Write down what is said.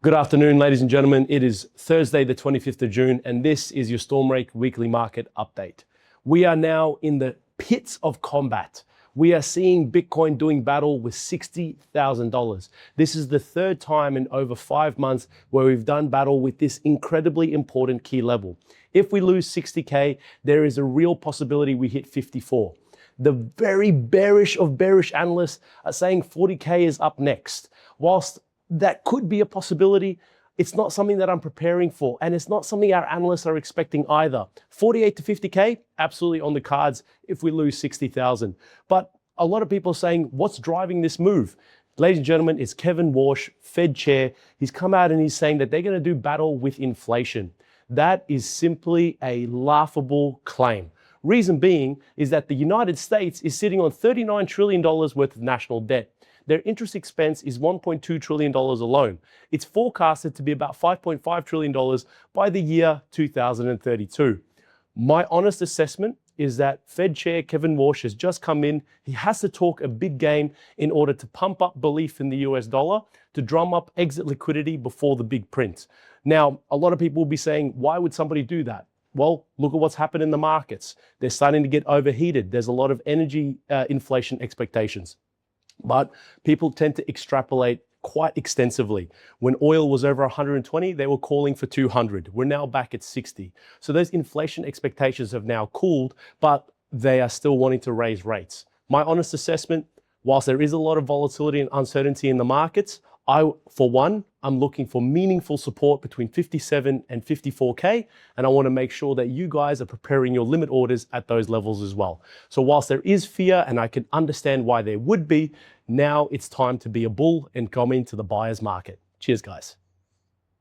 Good afternoon, ladies and gentlemen. It is Thursday, the 25th of June, and this is your Stormrake weekly market update. We are now in the pits of combat. We are seeing Bitcoin doing battle with $60,000. This is the third time in over 5 months where we've done battle with this incredibly important key level. If we lose 60K, there is a real possibility we hit 54. The very bearish of bearish analysts are saying 40K is up next. Whilst that could be a possibility, it's not something that I'm preparing for, and it's not something our analysts are expecting either. 48 to 50K, absolutely on the cards if we lose 60,000. But a lot of people are saying, what's driving this move? Ladies and gentlemen, it's Kevin Warsh, Fed chair. He's come out and he's saying that they're going to do battle with inflation. That is simply a laughable claim. Reason being is that the United States is sitting on $39 trillion worth of national debt. Their interest expense is $1.2 trillion alone. It's forecasted to be about $5.5 trillion by the year 2032. My honest assessment is that Fed Chair Kevin Warsh has just come in. He has to talk a big game in order to pump up belief in the US dollar, to drum up exit liquidity before the big print. Now, a lot of people will be saying, why would somebody do that? Well, look at what's happened in the markets. They're starting to get overheated. There's a lot of energy inflation expectations. But people tend to extrapolate quite extensively. When oil was over 120, they were calling for 200. We're now back at 60. So those inflation expectations have now cooled, but they are still wanting to raise rates. My honest assessment, whilst there is a lot of volatility and uncertainty in the markets, I'm looking for meaningful support between 57 and 54K, and I want to make sure that you guys are preparing your limit orders at those levels as well. So whilst there is fear, and I can understand why there would be, now it's time to be a bull and come into the buyer's market. Cheers, guys.